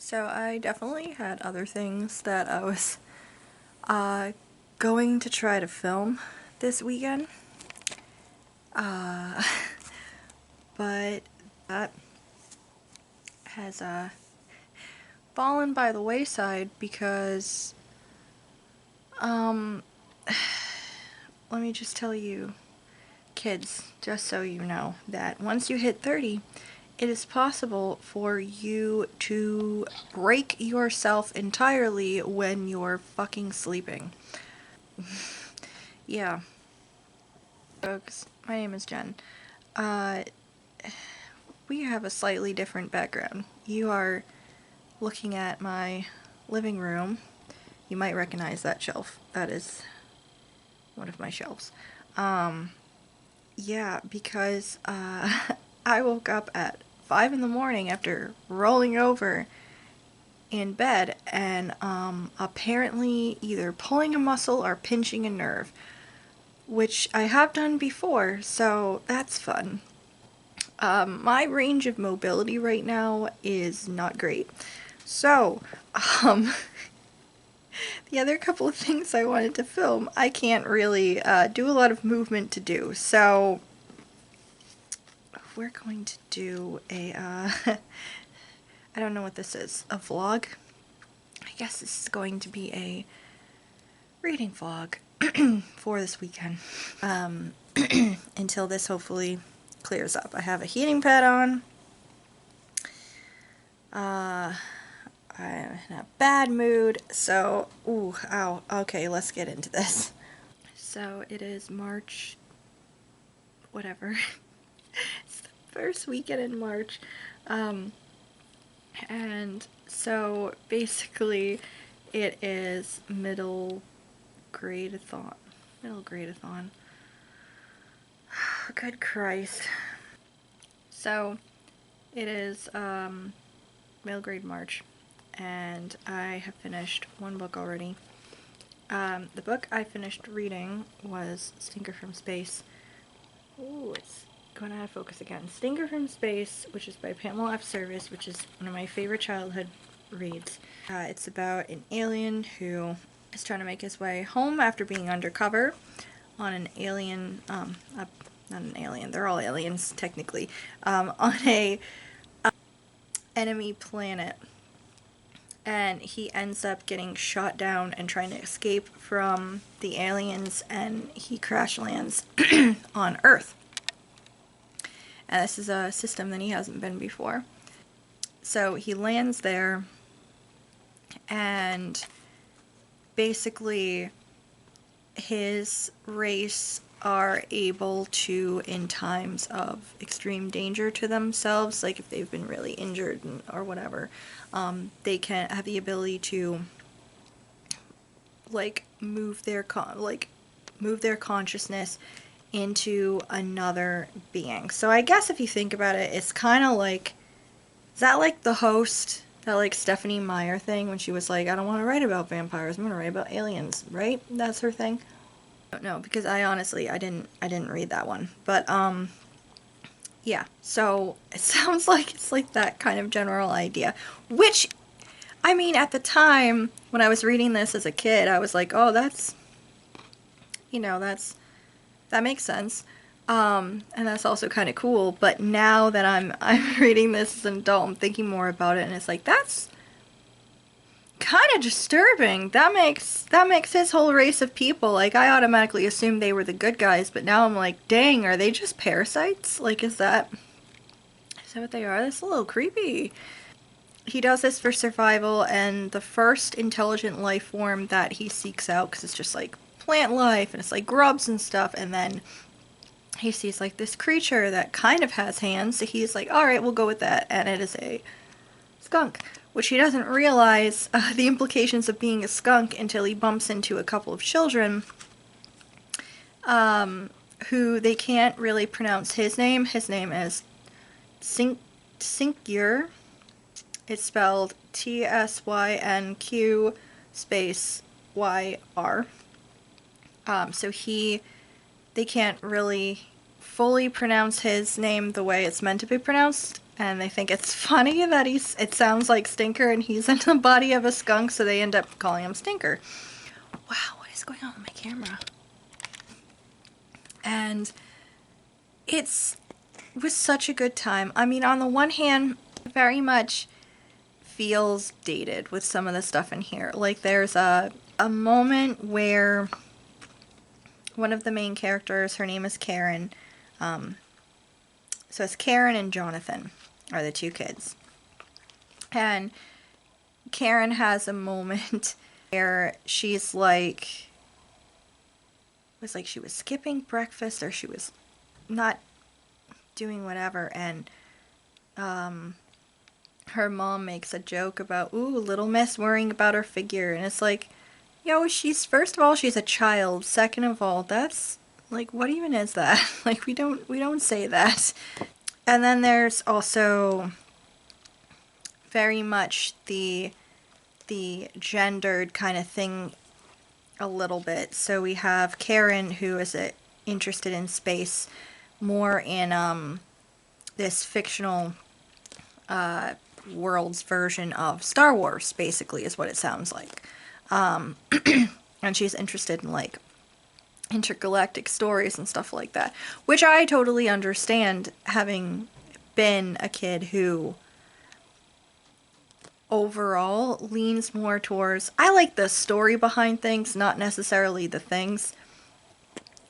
So I definitely had other things that I was going to try to film this weekend. Uh, but that has fallen by the wayside because um let me just tell you, kids, just so you know, that once you hit 30, it is possible for you to break yourself entirely when you're fucking sleeping. Yeah. Folks, my name is Jen. Uh, we have a slightly different background. You are looking at my living room. You might recognize that shelf. That is one of my shelves. Yeah, because I woke up at 5 in the morning after rolling over in bed and apparently either pulling a muscle or pinching a nerve, which I have done before, so that's fun. My range of mobility right now is not great. So, um, the other couple of things I wanted to film, I can't really do a lot of movement to do. So, we're going to do a, I don't know what this is, a vlog? I guess this is going to be a reading vlog for this weekend. Until this hopefully clears up. I have a heating pad on. I'm in a bad mood, so, ooh, ow, okay, let's get into this. So, it is March, whatever. It's the first weekend in March, and so, basically, it is middle grade-a-thon. Middle grade-a-thon. Good Christ. So, it is, middle grade March, and I have finished one book already. The book I finished reading was Stinker from Space. Ooh, it's going out of focus again. Stinker from Space, which is by Pamela F. Service, which is one of my favorite childhood reads. It's about an alien who is trying to make his way home after being undercover on an alien, not an alien, they're all aliens, technically, on a enemy planet. And he ends up getting shot down and trying to escape from the aliens, and he crash lands on Earth. And this is a system that he hasn't been before. So he lands there, and basically his race are able to, in times of extreme danger to themselves, like if they've been really injured or whatever, they can have the ability to move their consciousness into another being. So I guess if you think about it, it's kind of like, is that like The Host, that like Stephanie Meyer thing when she was like, I don't want to write about vampires, I'm going to write about aliens, right? That's her thing. I don't know, because I didn't read that one. But yeah. So it sounds like it's like that kind of general idea, which, I mean, at the time when I was reading this as a kid, I was like, oh, that's, that makes sense. And that's also kind of cool. But now that I'm reading this as an adult, I'm thinking more about it, and it's like, that's kind of disturbing. That makes his whole race of people, like, I automatically assumed they were the good guys, but now I'm like, dang, are they just parasites? Like, is that what they are? That's a little creepy. He does this for survival, and the first intelligent life form that he seeks out, because it's just like plant life and it's like grubs and stuff, and then he sees like this creature that kind of has hands, so he's like, alright, we'll go with that, and it is a skunk, which he doesn't realize the implications of being a skunk until he bumps into a couple of children who they can't really pronounce his name. His name is Syncyr. It's spelled T-S-Y-N-Q space Y-R. So they can't really fully pronounce his name the way it's meant to be pronounced, and they think it's funny that it sounds like Stinker and he's in the body of a skunk, so they end up calling him Stinker. Wow, what is going on with my camera? And it was such a good time. I mean, on the one hand, very much feels dated with some of the stuff in here. Like, there's a moment where one of the main characters, her name is Karen, so it's Karen and Jonathan are the two kids. And Karen has a moment where she's like, it was like she was skipping breakfast or she was not doing whatever, and her mom makes a joke about, ooh, little miss worrying about her figure, and it's like, yo, she's, first of all, she's a child, second of all, that's, like, what even is that? Like, we don't say that. And then there's also very much the gendered kind of thing a little bit. So we have Karen, who is interested in space, more in this fictional world's version of Star Wars, basically, is what it sounds like. And she's interested in, like, intergalactic stories and stuff like that, which I totally understand, having been a kid who overall leans more towards, I like the story behind things, not necessarily the things.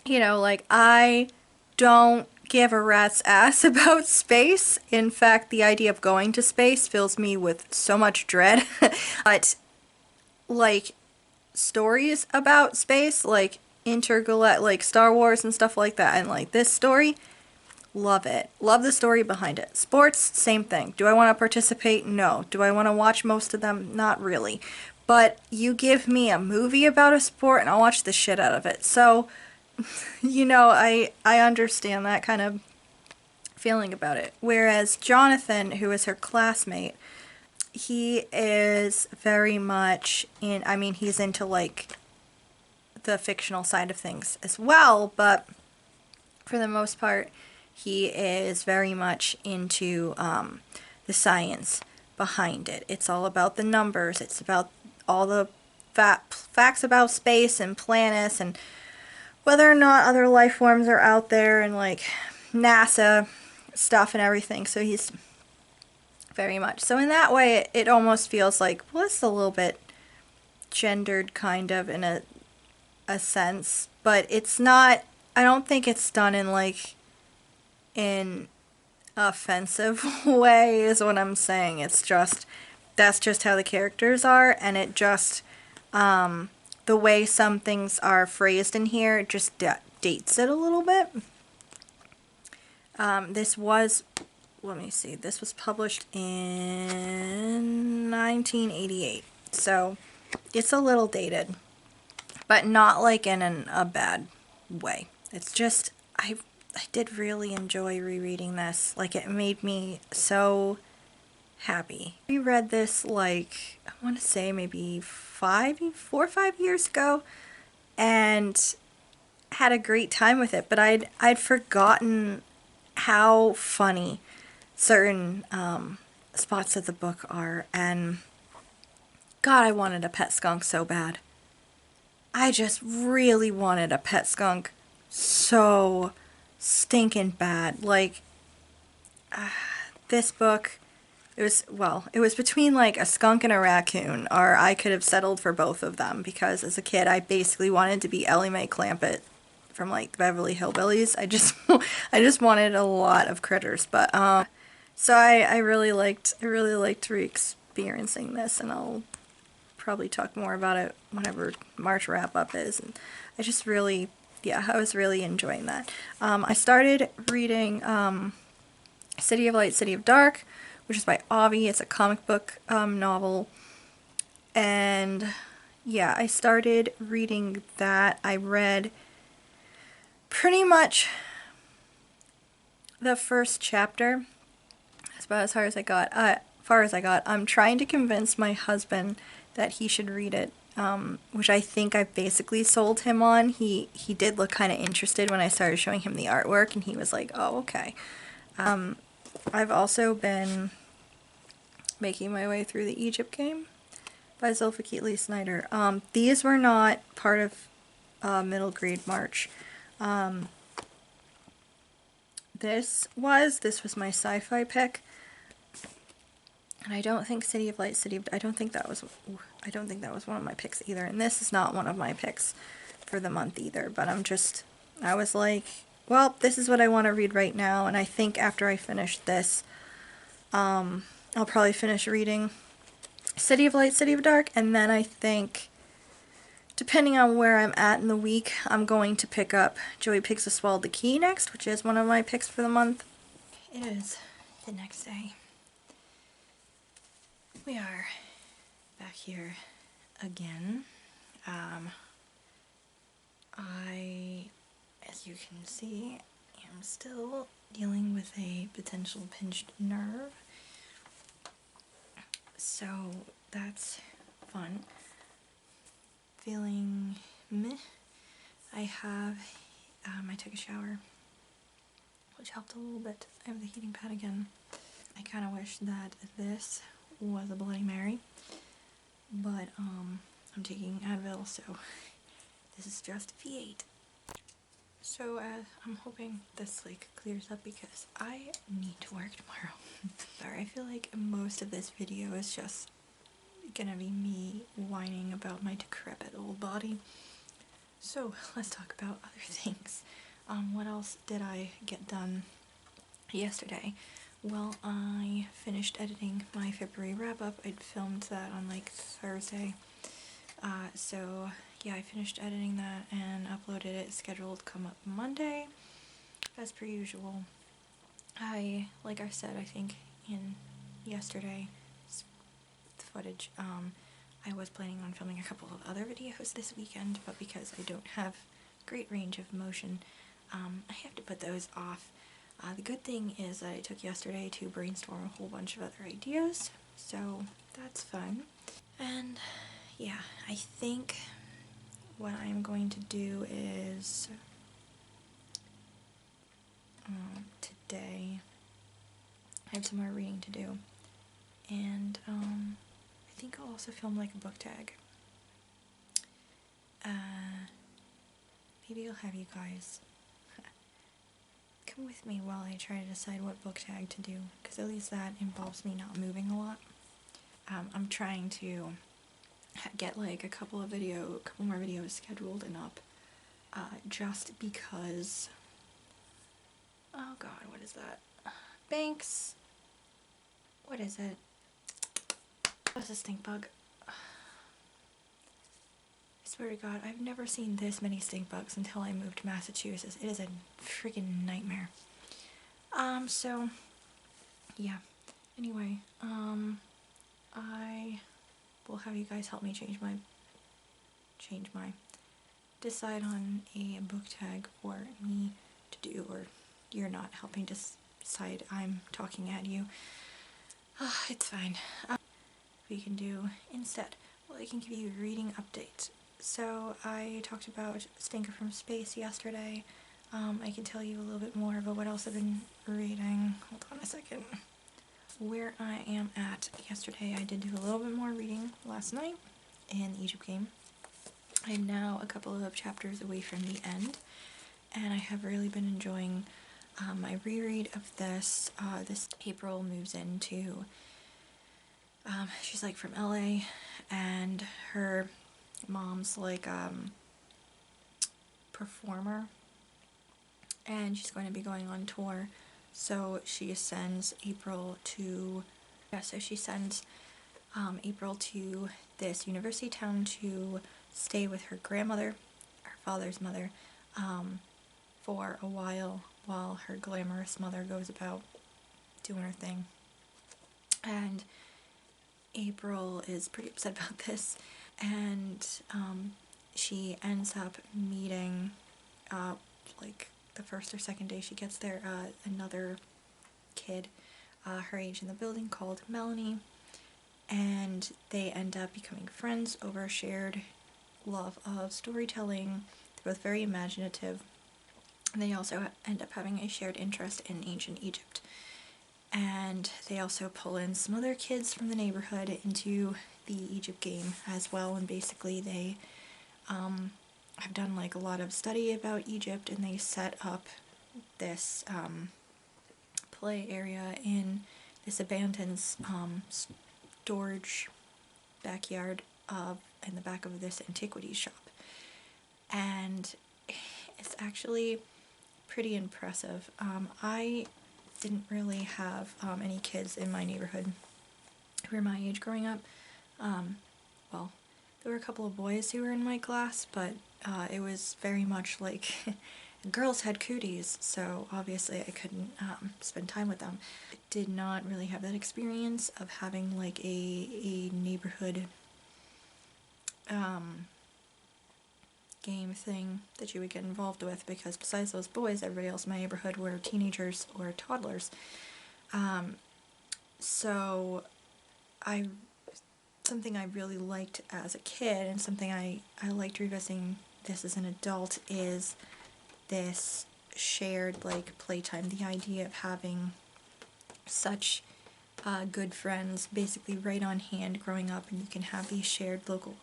You know, like, I don't give a rat's ass about space. In fact, the idea of going to space fills me with so much dread. But, like, stories about space, like like Star Wars and stuff like that, and like this story, love it. Love the story behind it. Sports, same thing. Do I want to participate? No. Do I want to watch most of them? Not really. But you give me a movie about a sport and I'll watch the shit out of it. So, you know, I understand that kind of feeling about it. Whereas Jonathan, who is her classmate, he is very much in, I mean, he's into, like, the fictional side of things as well, but for the most part, he is very much into the science behind it. It's all about the numbers. It's about all the facts about space and planets and whether or not other life forms are out there, and, like, NASA stuff and everything. So he's very much. So in that way, it almost feels like, well, it's a little bit gendered, kind of, in a sense. But it's not, I don't think it's done in, like, an offensive way, is what I'm saying. It's just, that's just how the characters are, and it just, the way some things are phrased in here, it just dates it a little bit. This was, let me see, this was published in 1988, so it's a little dated, but not like in a bad way. It's just, I did really enjoy rereading this. Like, it made me so happy. We read this, like, I want to say maybe 4 or 5 years ago, and had a great time with it, but I'd forgotten how funny certain spots of the book are, and God, I wanted a pet skunk so bad. I just really wanted a pet skunk so stinking bad. Like, this book, it was between, like, a skunk and a raccoon, or I could have settled for both of them, because as a kid I basically wanted to be Ellie Mae Clampett from, like, the Beverly Hillbillies. I just wanted a lot of critters. But so I really liked re-experiencing this, and I'll probably talk more about it whenever March wrap up is. And I just really, yeah, I was really enjoying that. I started reading City of Light, City of Dark, which is by Avi. It's a comic book novel, and yeah, I started reading that. I read pretty much the first chapter. That's about as far as I got. I'm trying to convince my husband that he should read it, which I think I basically sold him on. He did look kind of interested when I started showing him the artwork, and he was like, oh, okay. I've also been making my way through the Egypt game by Zulfikar Lee Snyder. These were not part of Middle Grade March. This was my sci-fi pick. And I don't think City of Light, I don't think that was one of my picks either. And this is not one of my picks for the month either. But I was like, well, this is what I want to read right now. And I think after I finish this, I'll probably finish reading City of Light, City of Dark. And then I think, depending on where I'm at in the week, I'm going to pick up Joey Pigs a Swallowed the Key next, which is one of my picks for the month. It is the next day. We are back here again. I, as you can see, am still dealing with a potential pinched nerve. So that's fun. Feeling meh. I took a shower, which helped a little bit. I have the heating pad again. I kind of wish that this was a Bloody Mary, but I'm taking Advil, so this is just V8. So I'm hoping this clears up because I need to work tomorrow. Sorry, I feel like most of this video is just gonna be me whining about my decrepit old body. So let's talk about other things. What else did I get done yesterday? Well, I finished editing my February wrap-up. I'd filmed that on Thursday. So yeah, I finished editing that and uploaded it. Scheduled to come up Monday, as per usual. Like I said, I think in yesterday's footage, I was planning on filming a couple of other videos this weekend, but because I don't have great range of motion, I have to put those off. The good thing is that I took yesterday to brainstorm a whole bunch of other ideas, so that's fun. And yeah, I think what I'm going to do is today I have some more reading to do, and I think I'll also film a book tag. Maybe I'll have you guys come with me while I try to decide what book tag to do, because at least that involves me not moving a lot. I'm trying to get a couple more videos scheduled and up, just because, oh god, what is that? Banks, what is it? What's a stink bug? I swear to god, I've never seen this many stink bugs until I moved to Massachusetts. It is a freaking nightmare. So, yeah. Anyway, I will have you guys help me decide on a book tag for me to do, or you're not helping decide, I'm talking at you. It's fine. We can do instead. Well, I can give you a reading update. So I talked about Stinker from Space yesterday. I can tell you a little bit more about what else I've been reading. Hold on a second. Where I am at yesterday, I did do a little bit more reading last night in the Egypt game. I'm now a couple of chapters away from the end, and I have really been enjoying my reread of this. This April moves into, she's from LA, and her mom's performer, and she's going to be going on tour, so she sends April to April to this university town to stay with her grandmother, her father's mother, for a while her glamorous mother goes about doing her thing. And April is pretty upset about this, and she ends up meeting, the first or second day she gets there, another kid her age in the building called Melanie, and they end up becoming friends over a shared love of storytelling. They're both very imaginative, and they also end up having a shared interest in ancient Egypt. and they also pull in some other kids from the neighborhood into the Egypt game as well, and basically they have done like a lot of study about Egypt, and they set up this play area in this abandoned storage backyard in the back of this antiquities shop. And it's actually pretty impressive. I didn't really have any kids in my neighborhood who were my age growing up. Well, there were a couple of boys who were in my class, but it was very much like girls had cooties, so obviously I couldn't spend time with them. I did not really have that experience of having like a neighborhood game thing that you would get involved with, because besides those boys, everybody else in my neighborhood were teenagers or toddlers. So something I really liked as a kid, and something I liked revisiting this as an adult, is this shared like playtime. The idea of having such good friends basically right on hand growing up, and you can have these shared local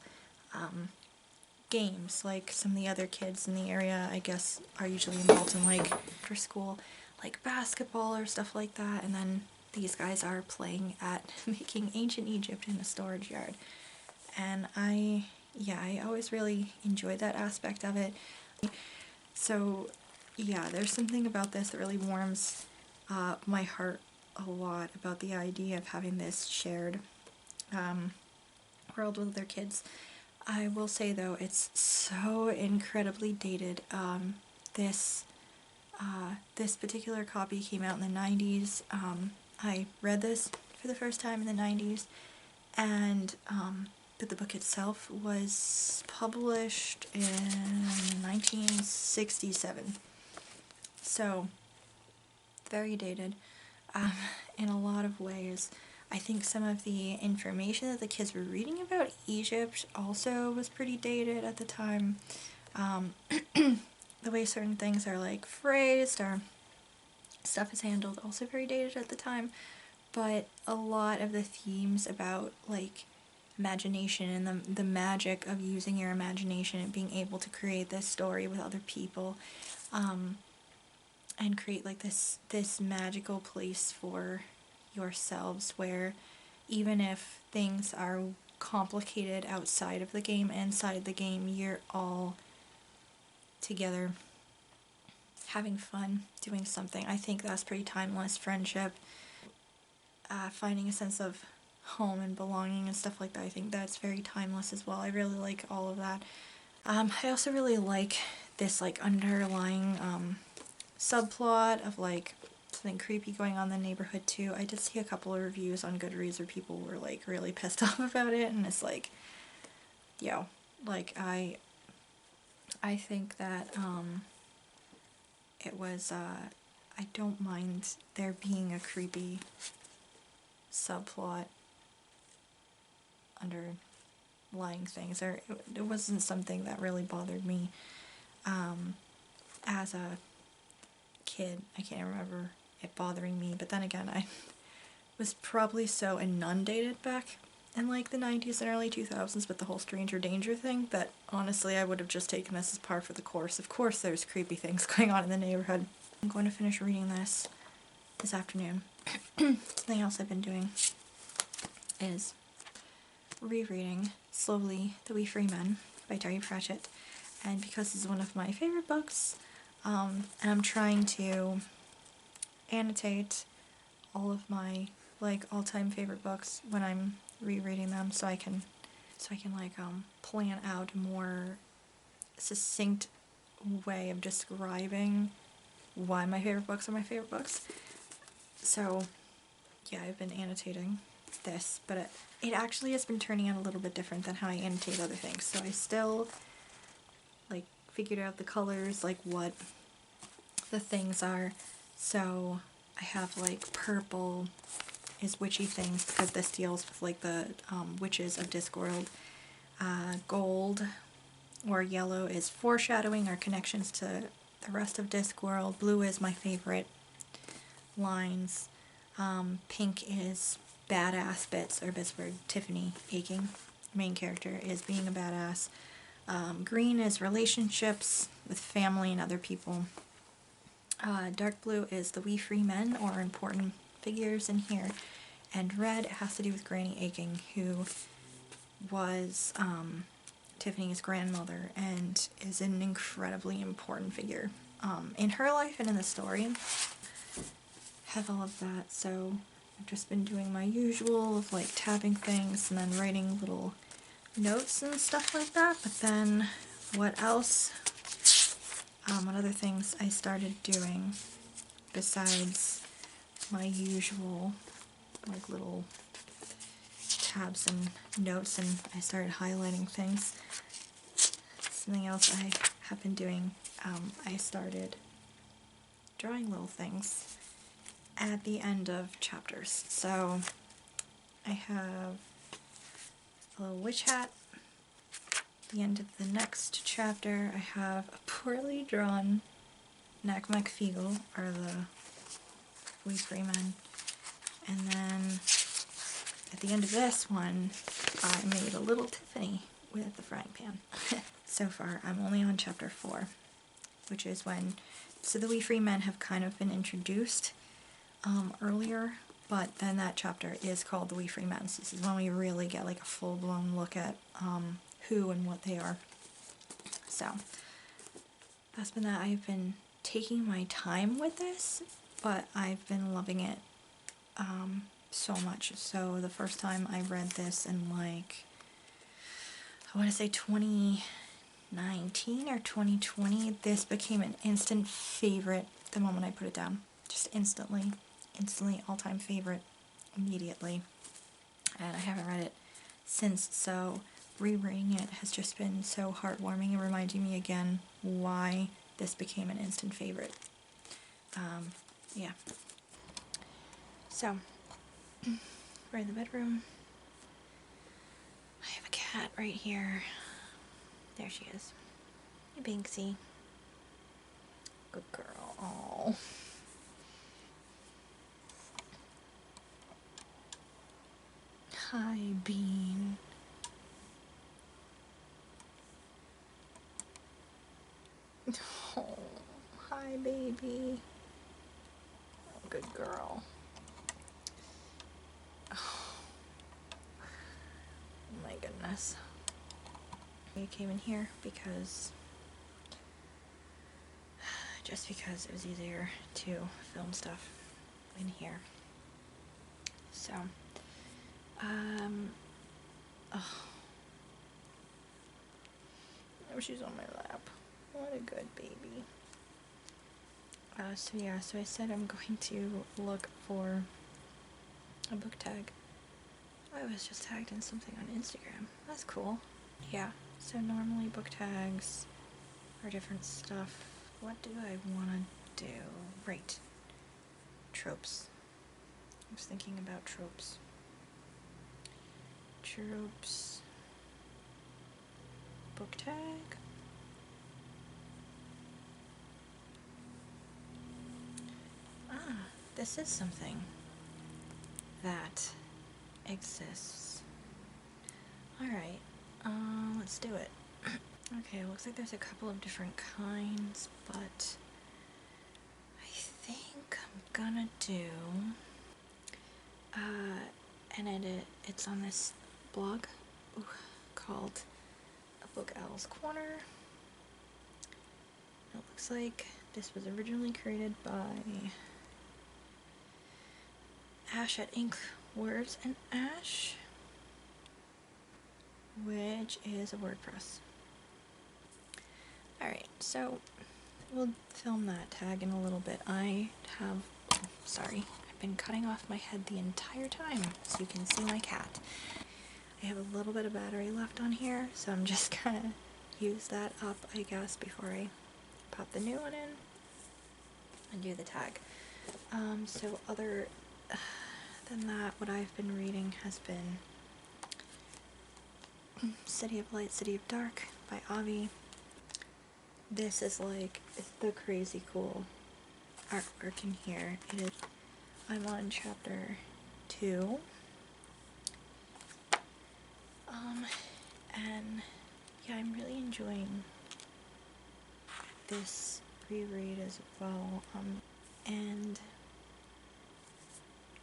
games. Like some of the other kids in the area, I guess, are usually involved in like after school like basketball or stuff like that, and then these guys are playing at making ancient Egypt in a storage yard. And I always really enjoyed that aspect of it. So yeah, there's something about this that really warms my heart a lot, about the idea of having this shared world with other kids. I will say though, it's so incredibly dated. This particular copy came out in the 90s. I read this for the first time in the 90s, and but the book itself was published in 1967. So, very dated. In a lot of ways. I think some of the information that the kids were reading about Egypt also was pretty dated at the time. The way certain things are like phrased or stuff is handled, also very dated at the time. But a lot of the themes about like imagination and the magic of using your imagination and being able to create this story with other people, and create like this magical place for yourselves, where even if things are complicated outside of the game, inside the game you're all together having fun doing something. I think that's pretty timeless. Friendship, finding a sense of home and belonging and stuff like that, I think that's very timeless as well. I really like all of that. I also really like this like underlying subplot of like something creepy going on in the neighborhood too. I did see a couple of reviews on Goodreads where people were like really pissed off about it, and it's like, yo, like I think that it was I don't mind there being a creepy subplot underlying things, or it wasn't something that really bothered me as a kid. I can't remember it bothering me, but then again, I was probably so inundated back in like the 90s and early 2000s with the whole stranger danger thing that honestly I would have just taken this as par for the course. Of course there's creepy things going on in the neighborhood. I'm going to finish reading this afternoon. Something else I've been doing is rereading slowly The We Free Men by Terry Pratchett, and because it's one of my favorite books, and I'm trying to annotate all of my like all-time favorite books when I'm rereading them, so I can like plan out a more succinct way of describing why my favorite books are my favorite books. So yeah, I've been annotating this, but it actually has been turning out a little bit different than how I annotate other things. So I still like figured out the colors, like what the things are. So I have like purple is witchy things, because this deals with like the witches of Discworld. Gold or yellow is foreshadowing our connections to the rest of Discworld. Blue is my favorite lines. Pink is badass bits, or bits where Tiffany, Aching, main character, is being a badass. Green is relationships with family and other people. Dark blue is the We Free Men, or important figures in here. And red has to do with Granny Aching, who was Tiffany's grandmother and is an incredibly important figure in her life and in the story. Have all of that, so I've just been doing my usual of like tabbing things and then writing little notes and stuff like that. But then what else, what other things I started doing besides my usual like little tabs and notes, and I started highlighting things. Something else I have been doing, I started drawing little things at the end of chapters. So I have a little witch hat. At the end of the next chapter, I have a poorly drawn Nakmak Feegle, or the We Free Men. And then at the end of this one, I made a little Tiffany with the frying pan. So far, I'm only on chapter 4, which is when, so the We Free Men have kind of been introduced earlier, but then that chapter is called the We Free Men. So this is when we really get like a full-blown look at who and what they are. So that's been that. I've been taking my time with this, but I've been loving it so much. So the first time I read this in like, I want to say 2019 or 2020, this became an instant favorite the moment I put it down. Just instantly all-time favorite immediately. And I haven't read it since, so rereading it has just been so heartwarming and reminding me again why this became an instant favorite. Yeah. So, we're in the bedroom. I have a cat right here. There she is. Hey, Banksy. Good girl. Aww. Hi, Bean. Oh, hi, baby. Oh, good girl. Oh, my goodness. I came in here because it was easier to film stuff in here. So, oh, she's on my lap. What a good baby. So I said I'm going to look for a book tag. I was just tagged in something on Instagram. That's cool. Yeah, so normally book tags are different stuff. What do I want to do? Right. Tropes. I was thinking about tropes. Tropes. Book tag. Ah, this is something that exists. Alright, let's do it. Okay, it looks like there's a couple of different kinds, but I think I'm gonna do, and it's on this blog called A Book Owl's Corner. It looks like this was originally created by Ash at Ink Words and Ash, which is a WordPress. Alright, so we'll film that tag in a little bit. Sorry, I've been cutting off my head the entire time so you can see my cat. I have a little bit of battery left on here, so I'm just gonna use that up, I guess, before I pop the new one in and do the tag. So other than that, what I've been reading has been City of Light, City of Dark by Avi. This is like, it's the crazy cool artwork in here. It is I'm on chapter 2. And yeah, I'm really enjoying this reread as well. And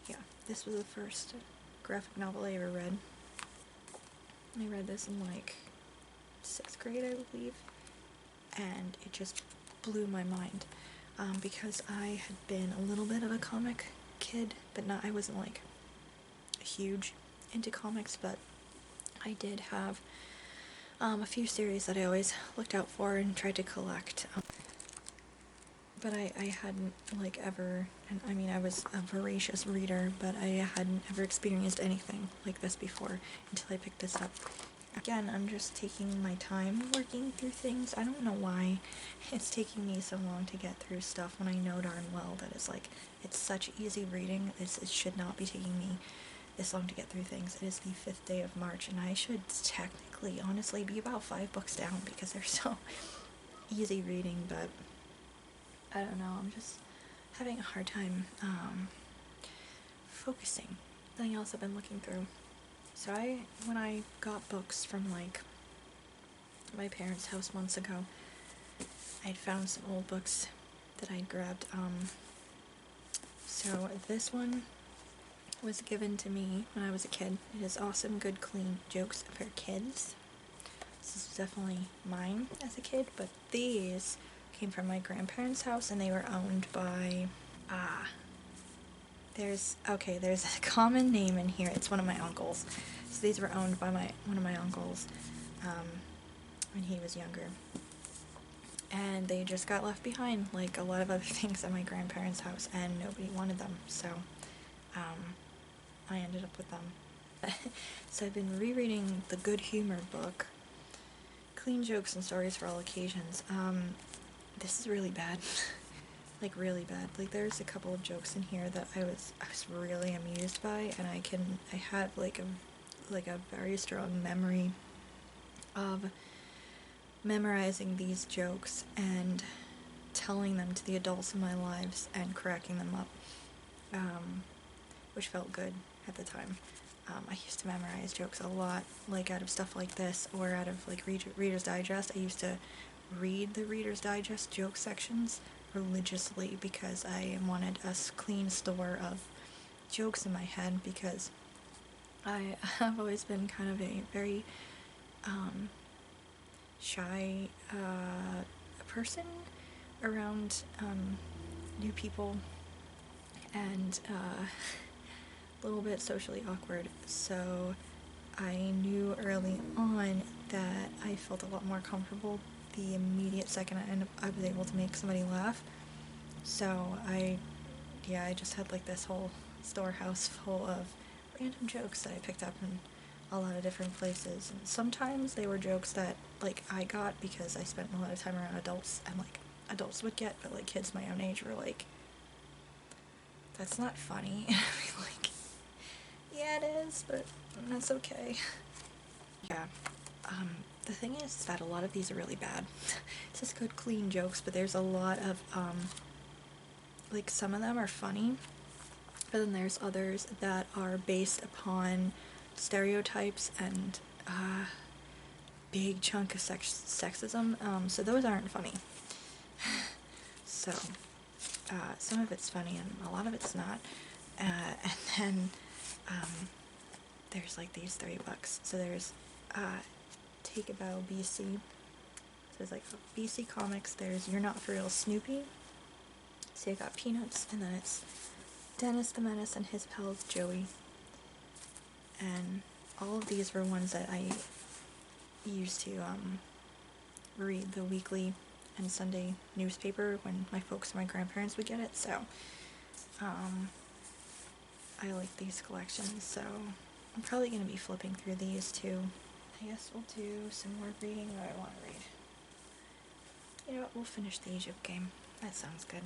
yeah, this was the first graphic novel I ever read. I read this in like 6th grade, I believe, and it just blew my mind, because I had been a little bit of a comic kid, but not, I wasn't like huge into comics, but I did have a few series that I always looked out for and tried to collect. But I hadn't like ever, and I mean I was a voracious reader, but I hadn't ever experienced anything like this before until I picked this up. Again, I'm just taking my time working through things. I don't know why it's taking me so long to get through stuff when I know darn well that it's such easy reading. It should not be taking me this long to get through things. It is the 5th day of March, and I should technically, honestly, be about 5 books down because they're so easy reading, but I don't know, I'm just having a hard time focusing. Something else I've been looking through. So when I got books from like my parents' house months ago, I'd found some old books that I'd grabbed. So this one was given to me when I was a kid. It is Awesome Good Clean Jokes for Kids. This is definitely mine as a kid, but these came from my grandparents' house and they were owned by, there's a common name in here. It's one of my uncles. So these were owned by one of my uncles when he was younger. And they just got left behind, like a lot of other things at my grandparents' house, and nobody wanted them, so I ended up with them. So I've been rereading the Good Humor book, Clean Jokes and Stories for All Occasions. This is really bad. Like really bad. Like there's a couple of jokes in here that I was really amused by, and I had like a very strong memory of memorizing these jokes and telling them to the adults in my lives and cracking them up, which felt good at the time. I used to memorize jokes a lot, like out of stuff like this, or out of like Reader's Digest. I used to read the Reader's Digest joke sections religiously because I wanted a clean store of jokes in my head, because I have always been kind of a very shy person around new people, and a little bit socially awkward, so I knew early on that I felt a lot more comfortable the immediate second I was able to make somebody laugh. So I just had like this whole storehouse full of random jokes that I picked up in a lot of different places. And sometimes they were jokes that like I got because I spent a lot of time around adults, and like adults would get, but like kids my own age were like, that's not funny. Like, yeah, it is, but that's okay. Yeah. The thing is that a lot of these are really bad. It's just good, clean jokes, but there's a lot of, like, some of them are funny, but then there's others that are based upon stereotypes and, big chunk of sexism, so those aren't funny. So, some of it's funny and a lot of it's not. And then, there's like these 3 books. So there's, Take a Bow BC. So there's like BC Comics, there's You're Not For Real Snoopy. So you got Peanuts, and then it's Dennis the Menace and his pals Joey. And all of these were ones that I used to read the weekly and Sunday newspaper when my folks and my grandparents would get it, so I like these collections, so I'm probably going to be flipping through these too. I guess we'll do some more reading that I want to read. You know what, we'll finish the Egypt game. That sounds good.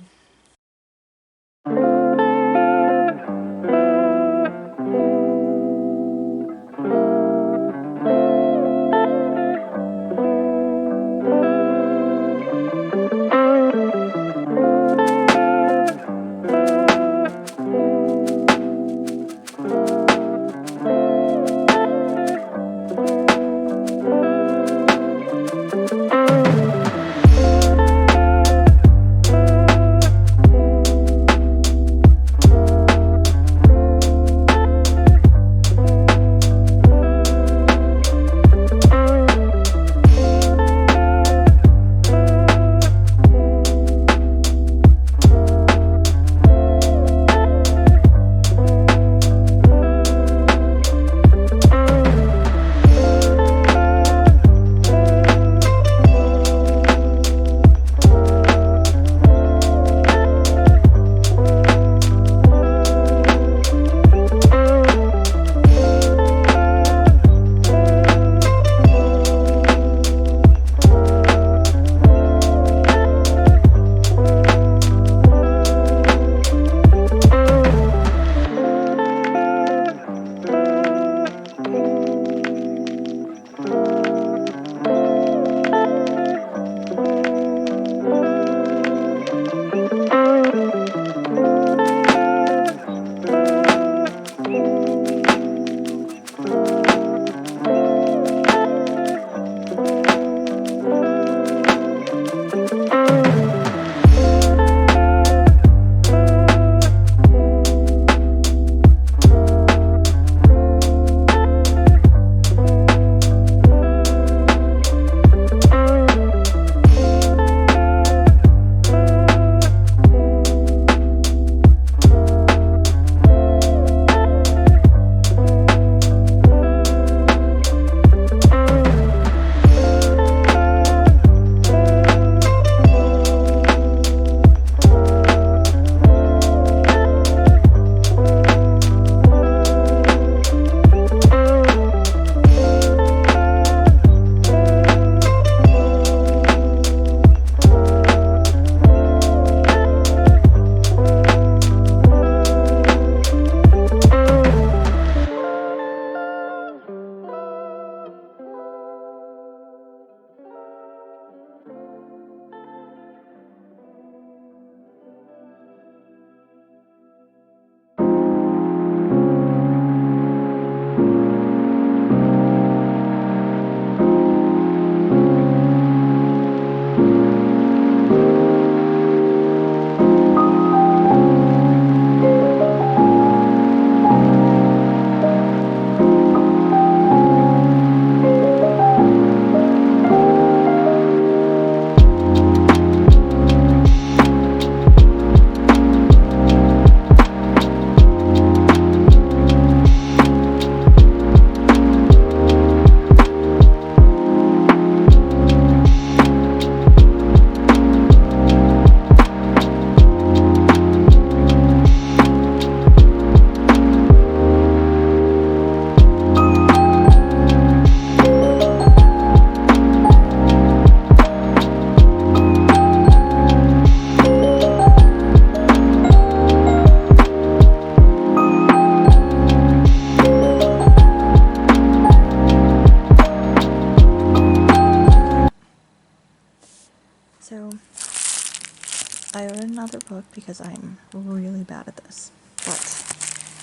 another book because I'm really bad at this, but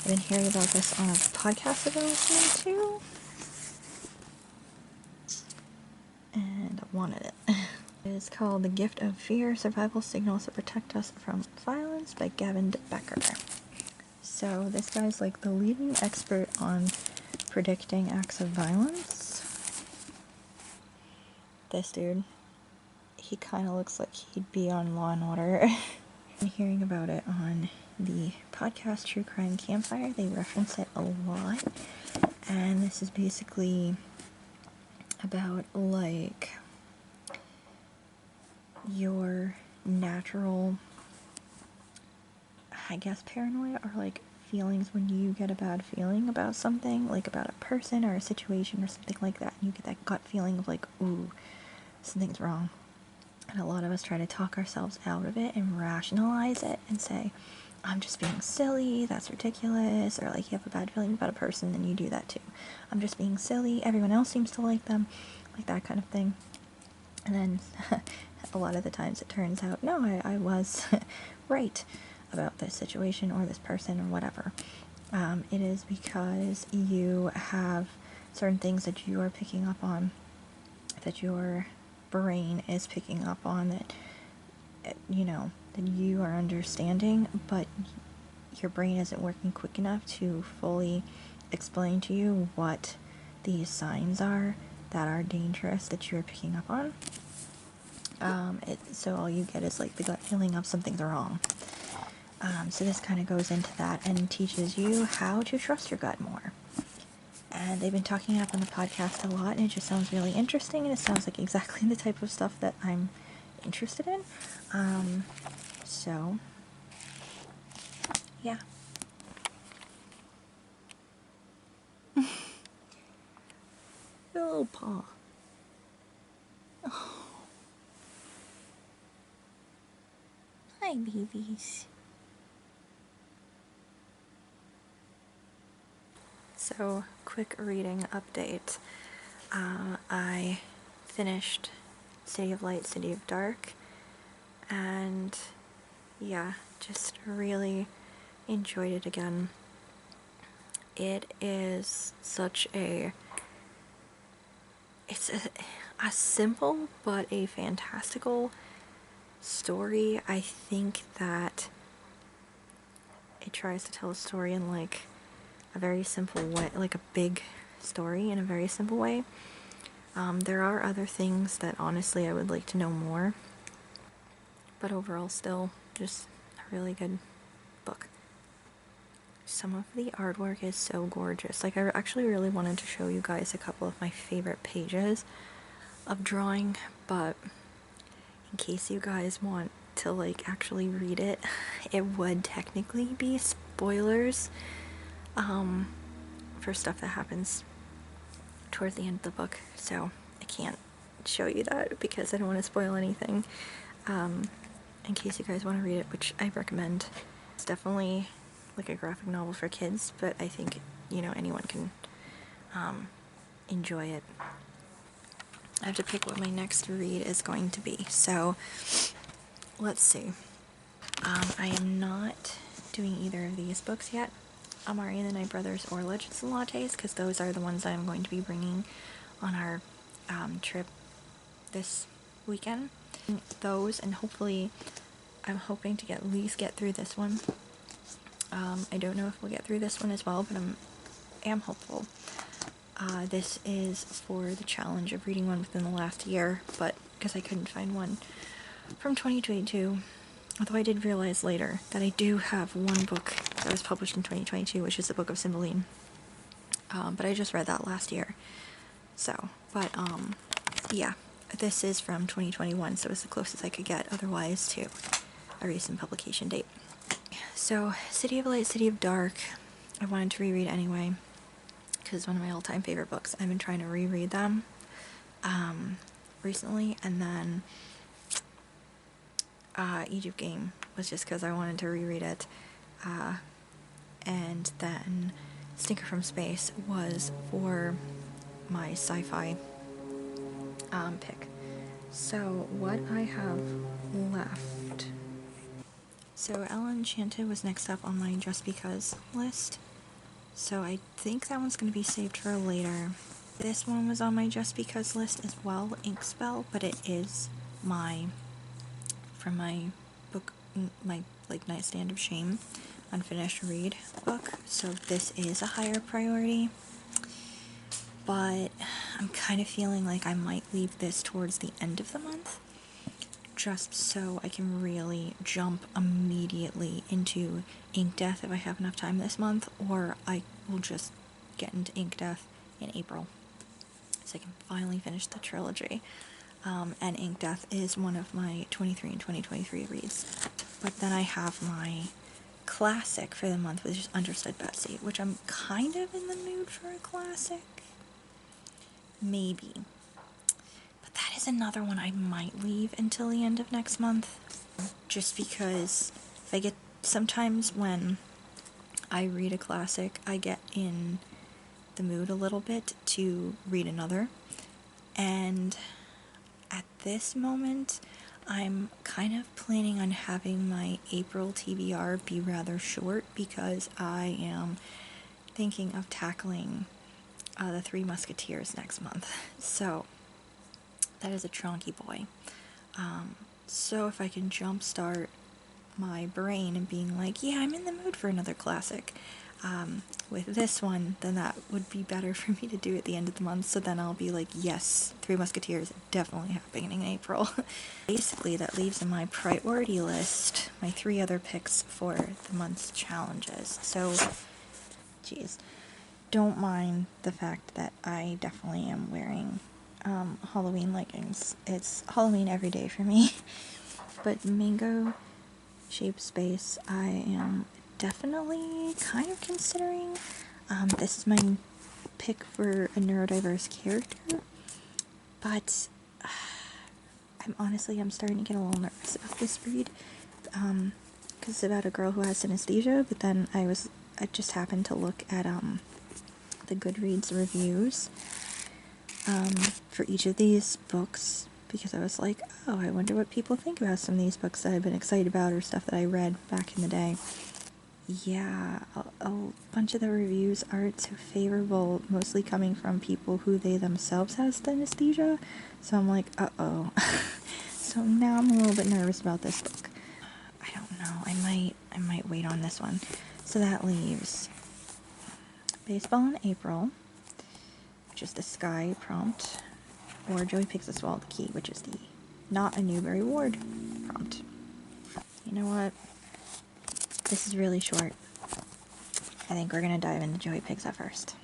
I've been hearing about this on a podcast I've been listening to, and I wanted it. It's called The Gift of Fear, Survival Signals That Protect Us from Violence by Gavin Becker. So this guy's like the leading expert on predicting acts of violence. This dude, he kind of looks like he'd be on Law and Order. I'm hearing about it on the podcast True Crime Campfire. They reference it a lot. And this is basically about like your natural, I guess, paranoia or like feelings when you get a bad feeling about something, like about a person or a situation or something like that, and you get that gut feeling of like, ooh, something's wrong. And a lot of us try to talk ourselves out of it and rationalize it and say, I'm just being silly, that's ridiculous, or like you have a bad feeling about a person and you do that too. I'm just being silly, everyone else seems to like them, like that kind of thing. And then a lot of the times it turns out, no, I was right about this situation or this person or whatever. It is because you have certain things that you are picking up on, that your brain is picking up on, that, you know, that you are understanding, but your brain isn't working quick enough to fully explain to you what these signs are that are dangerous that you're picking up on. So all you get is like the gut feeling of something's wrong. So this kind of goes into that and teaches you how to trust your gut more. And they've been talking it up on the podcast a lot, and it just sounds really interesting, and it sounds like exactly the type of stuff that I'm interested in. So, yeah. Oh, paw. Oh. Hi, babies. So, quick reading update. I finished City of Light, City of Dark, and yeah, just really enjoyed it again. It is such it's a simple but a fantastical story. I think that it tries to tell a story in like a very simple way, like a big story in a very simple way. There are other things that honestly I would like to know more, but overall still just a really good book. Some of the artwork is so gorgeous. Like, I actually really wanted to show you guys a couple of my favorite pages of drawing, but in case you guys want to like actually read it, it would technically be spoilers for stuff that happens towards the end of the book, so I can't show you that because I don't want to spoil anything. In case you guys want to read it, which I recommend. It's definitely like a graphic novel for kids, but I think, you know, anyone can enjoy it. I have to pick what my next read is going to be, so let's see. I am not doing either of these books yet, Amari and the Night Brothers or Legends and Lattes, because those are the ones that I'm going to be bringing on our trip this weekend. Those, and hopefully I'm hoping to at least get through this one. I don't know if we'll get through this one as well, but I am hopeful. This is for the challenge of reading one within the last year, but because I couldn't find one from 2022, although I did realize later that I do have one book that was published in 2022, which is the Book of Cymbeline, but I just read that last year. So, but yeah, this is from 2021, so it's the closest I could get otherwise to a recent publication date. So, City of Light, City of Dark, I wanted to reread anyway, because it's one of my all-time favorite books. I've been trying to reread them recently, and then Egypt Game was just because I wanted to reread it, and then Stinker from Space was for my sci-fi pick. So what I have left So Ella Enchanted was next up on my Just Because list. So I think that one's going to be saved for later. This one was on my Just Because list as well, Ink Spell, but it is from my book, my like Nightstand of Shame, unfinished read book. So this is a higher priority. But I'm kind of feeling like I might leave this towards the end of the month, just so I can really jump immediately into Ink Death if I have enough time this month, or I will just get into Ink Death in April, so I can finally finish the trilogy. And Ink Death is one of my 23 and 2023 reads. But then I have my classic for the month, which is Understood Betsy, which I'm kind of in the mood for a classic. Maybe. But that is another one I might leave until the end of next month. Just because sometimes when I read a classic, I get in the mood a little bit to read another. And at this moment, I'm kind of planning on having my April TBR be rather short because I am thinking of tackling the Three Musketeers next month. So that is a chonky boy. So if I can jumpstart my brain and being like, yeah, I'm in the mood for another classic with this one, then that would be better for me to do at the end of the month. So then I'll be like, yes, Three Musketeers definitely happening in April. Basically, that leaves in my priority list my 3 other picks for the month's challenges. So, geez, don't mind the fact that I definitely am wearing Halloween leggings. It's Halloween every day for me. But Mango Shape Space, I am definitely kind of considering. This is my pick for a neurodiverse character, but I'm starting to get a little nervous about this read, because it's about a girl who has synesthesia. But then I just happened to look at the Goodreads reviews for each of these books, because I was like, oh, I wonder what people think about some of these books that I've been excited about or stuff that I read back in the day. Yeah, a bunch of the reviews aren't so favorable, mostly coming from people who they themselves have synesthesia. So I'm like, uh-oh. So now I'm a little bit nervous about this book. I don't know. I might wait on this one. So that leaves Baseball in April, which is the Sky prompt, or Joey Picks a Swallow the Key, which is the Not a Newbery Ward prompt. You know what? This is really short. I think we're gonna dive into Joey Picks at first.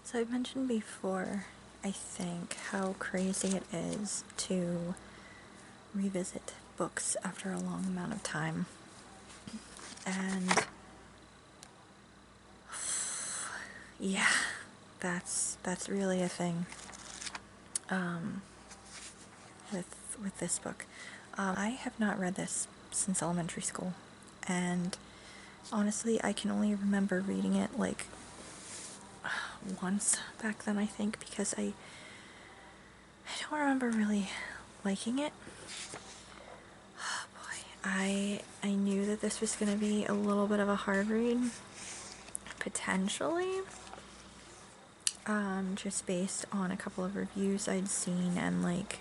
So I've mentioned before, I think, how crazy it is to revisit books after a long amount of time. And yeah, that's really a thing with this book. I have not read this since elementary school, and honestly, I can only remember reading it like once back then, I think, because I don't remember really liking it. Oh boy, I knew that this was gonna be a little bit of a hard read, potentially, just based on a couple of reviews I'd seen and like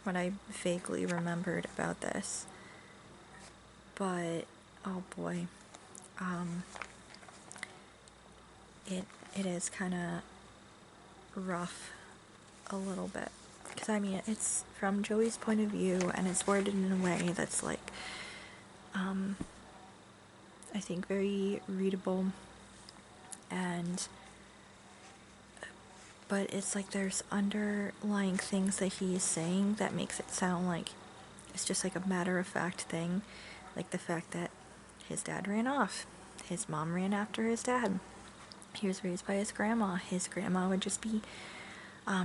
what I vaguely remembered about this. But oh boy, it is kind of rough a little bit, because I mean, it's from Joey's point of view and it's worded in a way that's like I think very readable, but it's like there's underlying things that he is saying that makes it sound like it's just like a matter-of-fact thing, like the fact that his dad ran off, his mom ran after his dad, he was raised by his grandma would just be,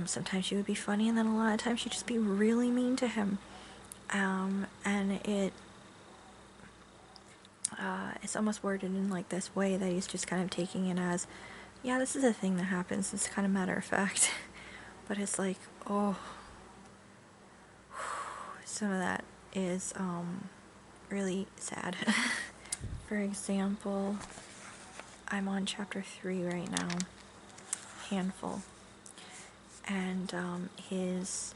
sometimes she would be funny, and then a lot of times she'd just be really mean to him, and it's almost worded in like this way that he's just kind of taking it as, yeah, this is a thing that happens, it's kind of matter of fact. But it's like, oh, some of that is really sad. For example, I'm on chapter 3 right now, Handful, and his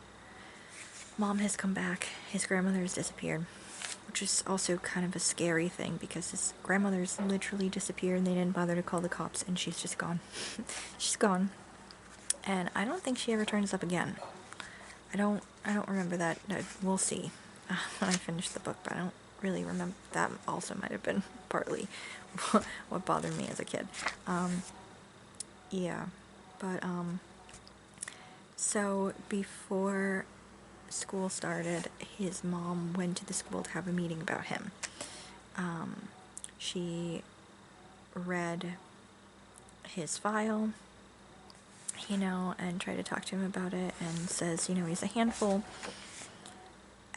mom has come back. His grandmother has disappeared, which is also kind of a scary thing because his grandmother's literally disappeared and they didn't bother to call the cops, and she's just gone. She's gone. And I don't think she ever turns up again. I don't remember that. We'll see when I finish the book, but I don't really remember. That also might have been partly what bothered me as a kid. Yeah, but so before school started, his mom went to the school to have a meeting about him. She read his file, you know, and tried to talk to him about it, and says, you know, he's a handful,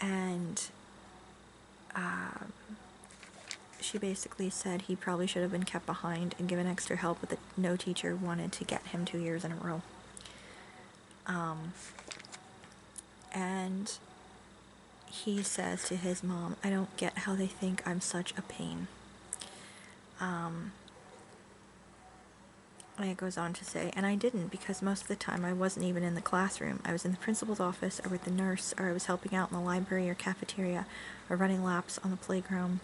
and she basically said he probably should have been kept behind and given extra help, but that no teacher wanted to get him 2 years in a row. And he says to his mom, I don't get how they think I'm such a pain. And it goes on to say, and I didn't, because most of the time I wasn't even in the classroom. I was in the principal's office, or with the nurse, or I was helping out in the library or cafeteria, or running laps on the playground.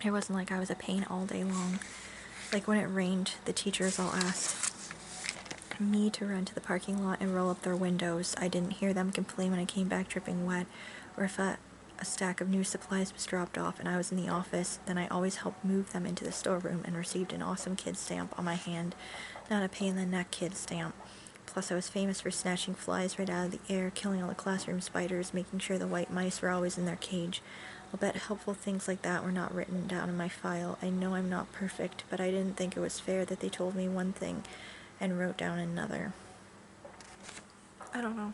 It wasn't like I was a pain all day long. Like when it rained, the teachers all asked me to run to the parking lot and roll up their windows. I didn't hear them complain when I came back dripping wet, or if a stack of new supplies was dropped off and I was in the office, then I always helped move them into the storeroom and received an awesome kid stamp on my hand, not a pain-in-the-neck kid stamp. Plus I was famous for snatching flies right out of the air, killing all the classroom spiders, making sure the white mice were always in their cage. I'll bet helpful things like that were not written down in my file. I know I'm not perfect, but I didn't think it was fair that they told me one thing and wrote down another. I don't know.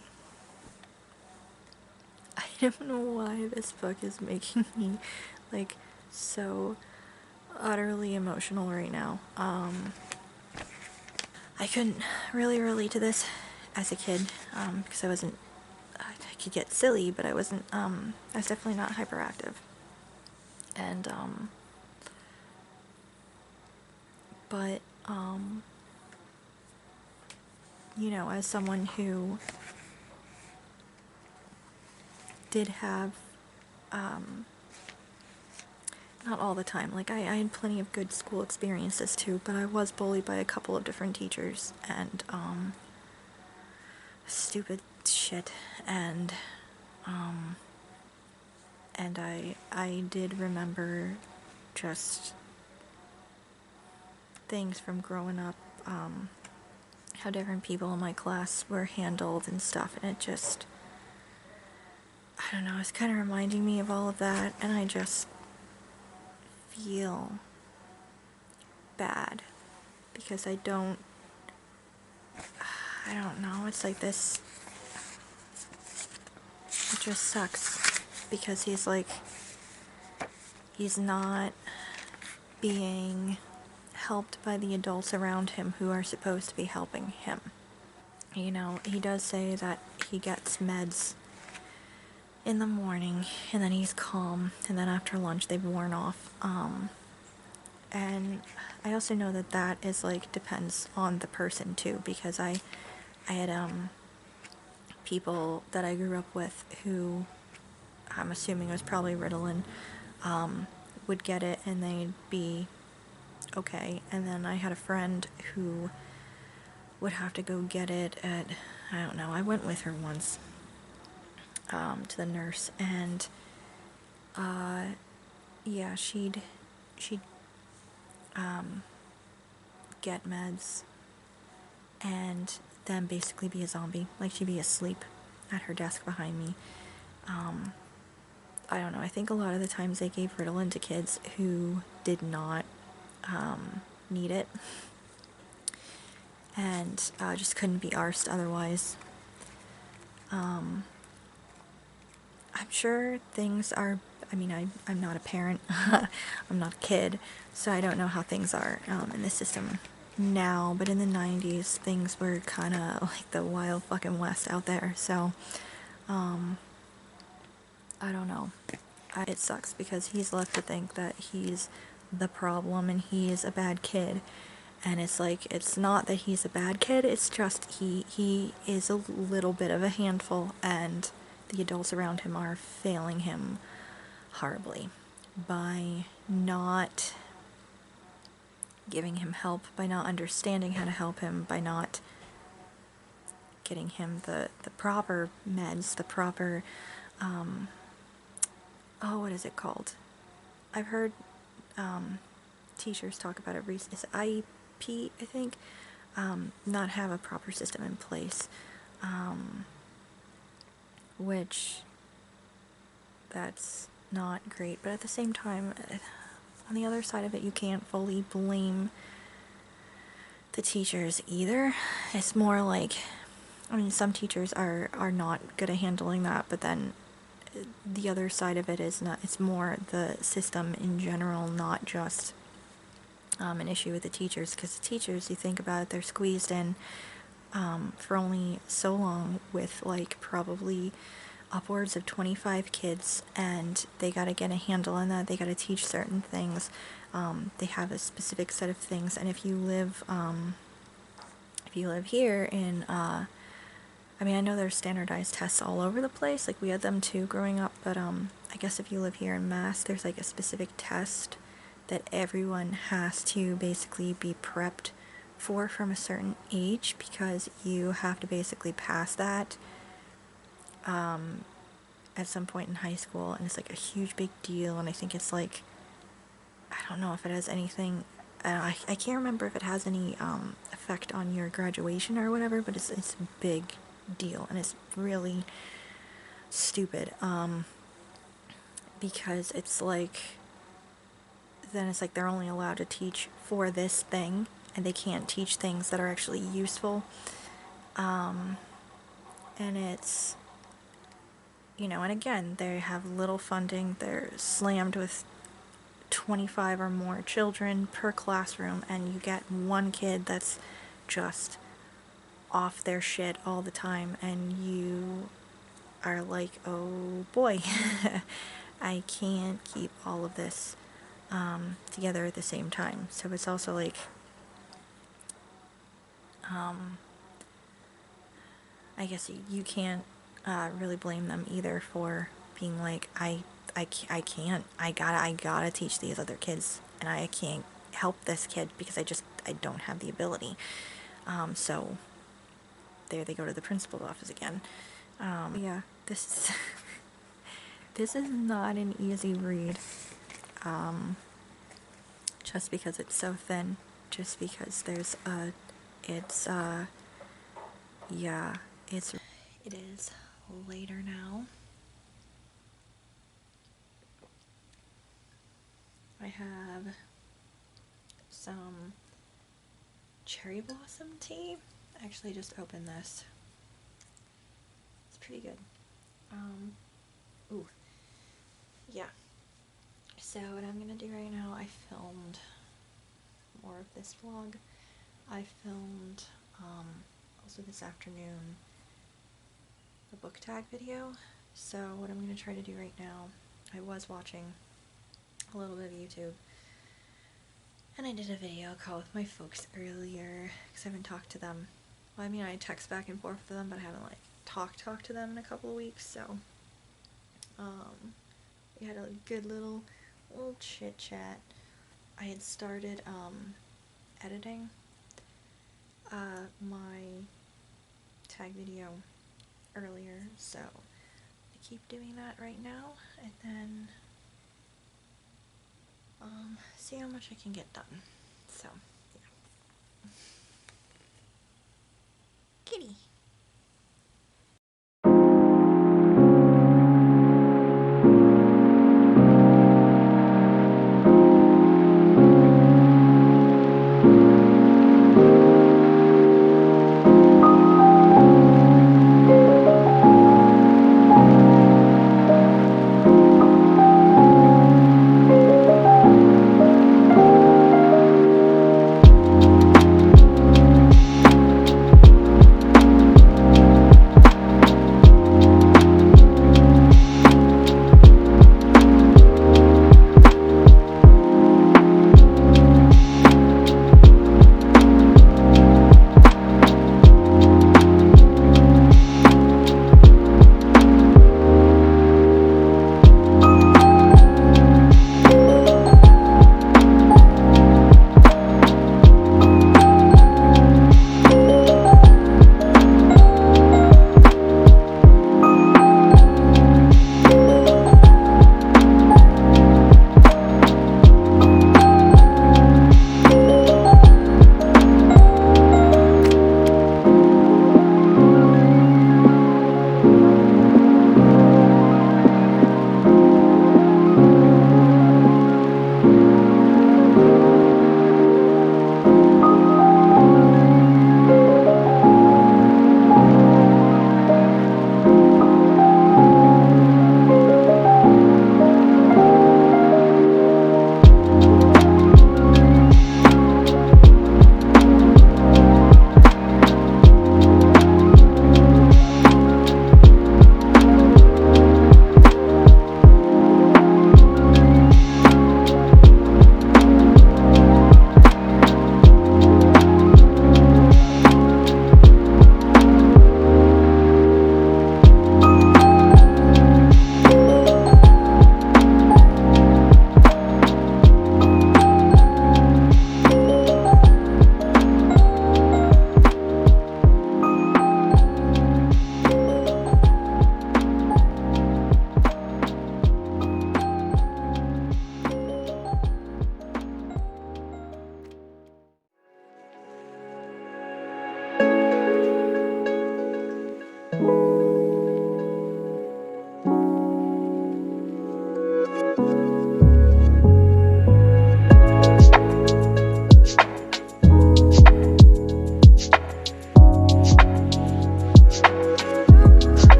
I don't know why this book is making me, like, so utterly emotional right now. I couldn't really relate to this as a kid, because I could get silly, but I was definitely not hyperactive. And, but, you know, as someone who did have, not all the time, like I had plenty of good school experiences too, but I was bullied by a couple of different teachers, and, stupid shit, and I did remember just things from growing up, how different people in my class were handled and stuff, and it just, I don't know, it's kind of reminding me of all of that, and I just feel bad, because I don't know, it's like this, it just sucks, because he's not being helped by the adults around him who are supposed to be helping him. You know, he does say that he gets meds in the morning, and then he's calm, and then after lunch they've worn off, and I also know that that is, like, depends on the person too, because I had, people that I grew up with who, I'm assuming it was probably Ritalin, would get it and they'd be okay, and then I had a friend who would have to go get it at, I don't know, I went with her once, to the nurse, and, yeah, she'd get meds, and then basically be a zombie, like she'd be asleep at her desk behind me. I don't know, I think a lot of the times they gave Ritalin to kids who did not, need it, and, just couldn't be arsed otherwise. I'm sure things are, I mean, I'm not a parent, I'm not a kid, so I don't know how things are, in the system now, but in the 90s, things were kinda like the wild fucking west out there, so, I don't know. it sucks because he's left to think that he's the problem and he is a bad kid. And it's like, it's not that he's a bad kid, it's just he is a little bit of a handful, and the adults around him are failing him horribly by not giving him help, by not understanding how to help him, by not getting him the proper meds, the proper, what is it called? I've heard teachers talk about it recently. It's IEP, I think. Not have a proper system in place, which that's not great. But at the same time, on the other side of it, you can't fully blame the teachers either. It's more like, I mean, some teachers are not good at handling that, but then the other side of it is not, it's more the system in general, not just an issue with the teachers, because the teachers, you think about it, they're squeezed in for only so long with like probably upwards of 25 kids, and they got to get a handle on that. They got to teach certain things. They have a specific set of things, and if you live here in I mean, I know there's standardized tests all over the place, like we had them too growing up, but I guess if you live here in Mass, there's like a specific test that everyone has to basically be prepped for from a certain age, because you have to basically pass that at some point in high school, and it's like a huge big deal. And I think it's like, I don't know if it has anything, I can't remember if it has any effect on your graduation or whatever, but it's a big deal, and it's really stupid, because it's like, then it's like they're only allowed to teach for this thing, and they can't teach things that are actually useful, and it's, you know, and again, they have little funding, they're slammed with 25 or more children per classroom, and you get one kid that's just off their shit all the time, and you are like, oh boy, I can't keep all of this together at the same time. So it's also like, I guess you can't really blame them either for being like, I can't, I gotta teach these other kids, and I can't help this kid because I don't have the ability. So there they go to the principal's office again. Yeah, this is not an easy read. Just because it's so thin, just because there's it is later now. I have some cherry blossom tea. Actually, just opened this. It's pretty good. Ooh. Yeah. So what I'm gonna do right now, I filmed more of this vlog. I filmed, also this afternoon, the book tag video. So what I'm gonna try to do right now, I was watching a little bit of YouTube, and I did a video call with my folks earlier, because I haven't talked to them. Well, I mean, I text back and forth with them, but I haven't, like, talked to them in a couple of weeks, so, we had a good little chit-chat. I had started, editing, my tag video earlier, so I keep doing that right now, and then, see how much I can get done. So, yeah. Kitty.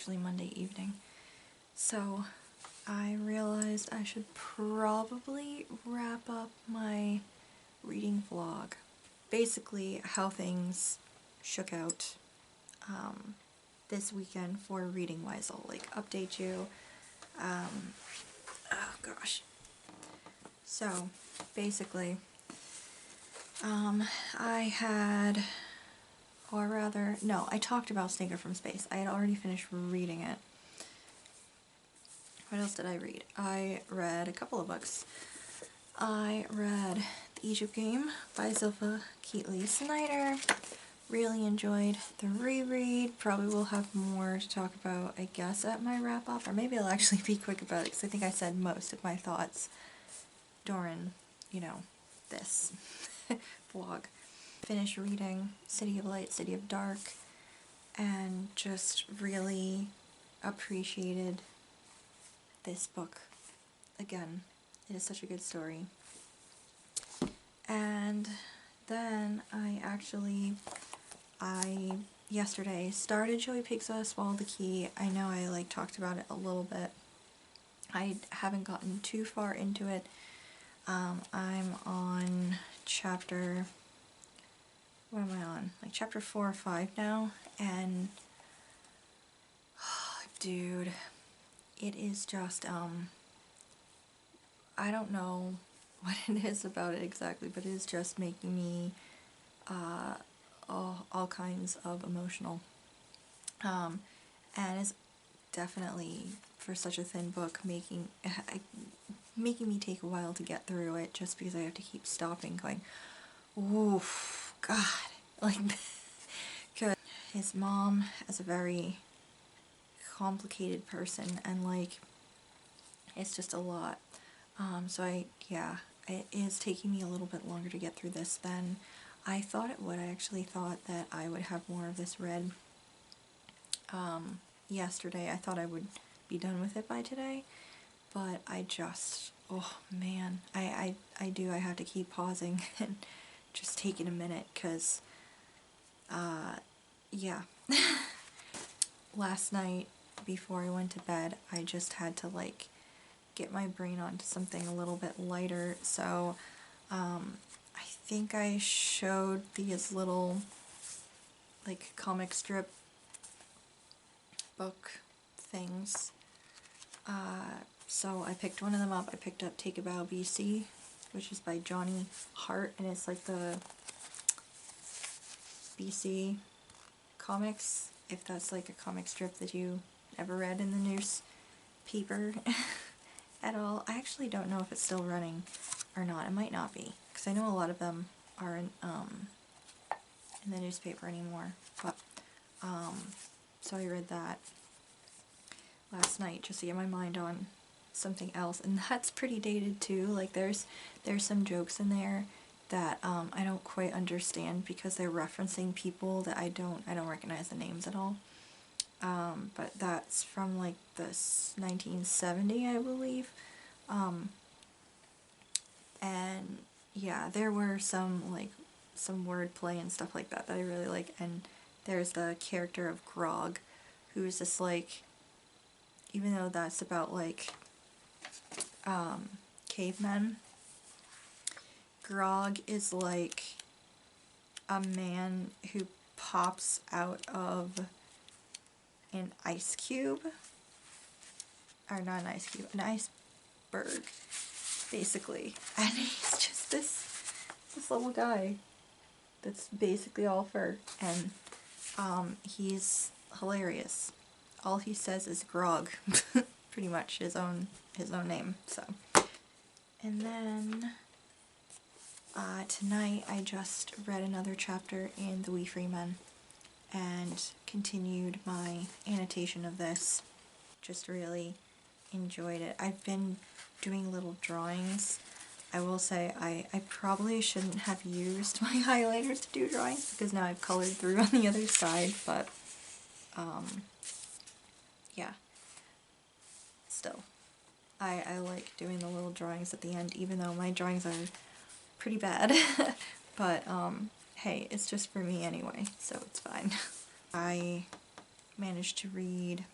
actually Monday evening. So I realized I should probably wrap up my reading vlog. Basically how things shook out this weekend for reading wise. I'll like update you. Oh gosh. So basically I had, or rather, no, I talked about Sneaker from Space. I had already finished reading it. What else did I read? I read a couple of books. I read The Egypt Game by Zilpha Keatley Snyder. Really enjoyed the reread. Probably will have more to talk about, I guess, at my wrap-up. Or maybe I'll actually be quick about it, because I think I said most of my thoughts during, you know, this vlog. Finished reading City of Light, City of Dark, and just really appreciated this book. Again, it is such a good story. And then yesterday started Joey Pigsaw Swallow the Key. I know I talked about it a little bit. I haven't gotten too far into it. I'm on chapter, what am I on? Like chapter 4 or 5 now, and dude, it is just, I don't know what it is about it exactly, but it is just making me, all kinds of emotional. And it's definitely, for such a thin book, making me take a while to get through it, just because I have to keep stopping going, oof, God, like, cause his mom is a very complicated person, and like, it's just a lot. So it is taking me a little bit longer to get through this than I thought it would. I actually thought that I would have more of this read yesterday. I thought I would be done with it by today, but I just, oh man, I have to keep pausing and just taking a minute, because, yeah. Last night, before I went to bed, I just had to, like, get my brain onto something a little bit lighter, so, I think I showed these little, like, comic strip book things. So I picked one of them up. I picked up Take a Bow BC, which is by Johnny Hart, and it's like the BC comics, if that's like a comic strip that you ever read in the newspaper at all. I actually don't know if it's still running or not. It might not be, because I know a lot of them aren't in the newspaper anymore. But so I read that last night just to get my mind on something else, and that's pretty dated too. Like there's some jokes in there that I don't quite understand, because they're referencing people that I don't recognize the names at all. But that's from like this 1970, I believe. And yeah, there were some wordplay and stuff like that that I really like. And there's the character of Grog, who's just like, even though that's about like cavemen, Grog is like a man who pops out of an ice cube, or not an ice cube, an iceberg, basically. And he's just this little guy that's basically all fur, and he's hilarious. All he says is Grog, pretty much his own name. So, and then tonight I just read another chapter in The Wee Free Men and continued my annotation of this. Just really enjoyed it. I've been doing little drawings. I will say I probably shouldn't have used my highlighters to do drawings, because now I've colored through on the other side, but yeah, still, I like doing the little drawings at the end, even though my drawings are pretty bad. But hey, it's just for me anyway, so it's fine. I managed to read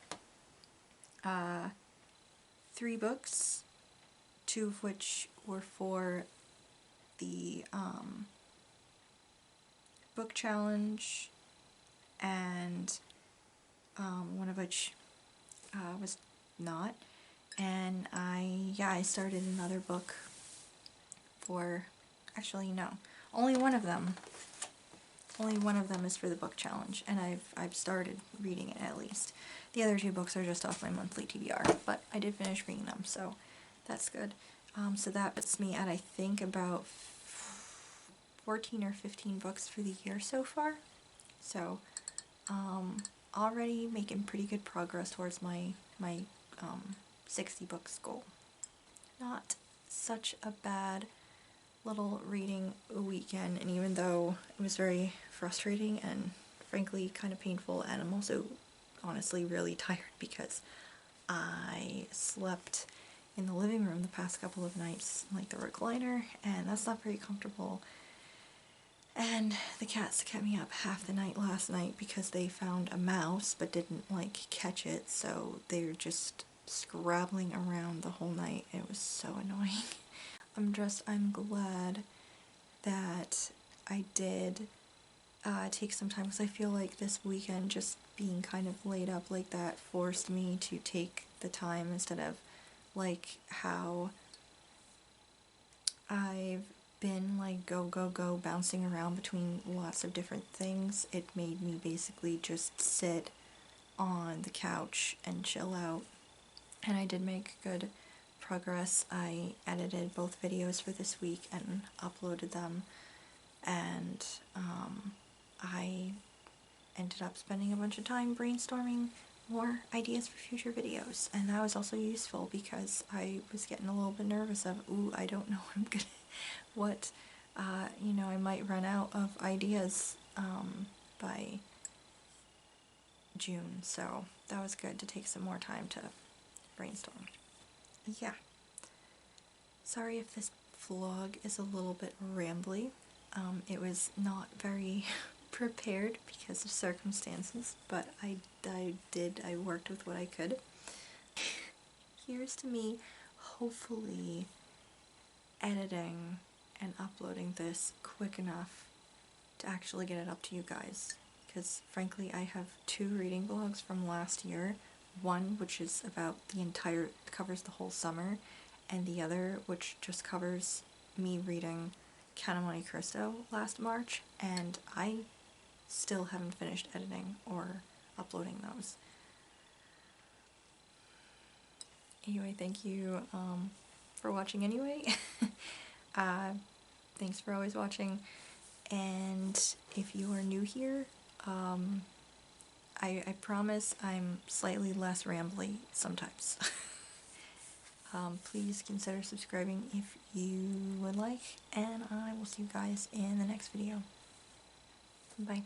3 books, 2 of which were for the book challenge, and one of which was not. And I started another book for, actually no, only one of them Only one of them is for the book challenge, and I've started reading it at least. The other 2 books are just off my monthly TBR, but I did finish reading them, so that's good. So that puts me at, I think, about 14 or 15 books for the year so far. So, already making pretty good progress towards my 60 books goal. Not such a bad little reading weekend, and even though it was very frustrating and frankly kind of painful, and I'm also honestly really tired because I slept in the living room the past couple of nights, like the recliner, and that's not very comfortable. And the cats kept me up half the night last night because they found a mouse but didn't like catch it, so they were just scrabbling around the whole night. It was so annoying. I'm glad that I did take some time, because I feel like this weekend just being kind of laid up like that forced me to take the time, instead of like how I've been like go bouncing around between lots of different things. It made me basically just sit on the couch and chill out, and I did make good progress. I edited both videos for this week and uploaded them, and I ended up spending a bunch of time brainstorming more ideas for future videos, and that was also useful because I was getting a little bit nervous of, ooh, I don't know what you know, I might run out of ideas by June, so that was good to take some more time to brainstorm. Yeah. Sorry if this vlog is a little bit rambly. It was not very prepared because of circumstances, but I worked with what I could. Here's to me hopefully editing and uploading this quick enough to actually get it up to you guys, because frankly I have 2 reading vlogs from last year, one which is about covers the whole summer, and the other which just covers me reading Count of Monte Cristo last March, and I still haven't finished editing or uploading those. Anyway, thank you for watching anyway. Thanks for always watching, and if you are new here, I promise I'm slightly less rambly sometimes. Please consider subscribing if you would like, and I will see you guys in the next video. Bye.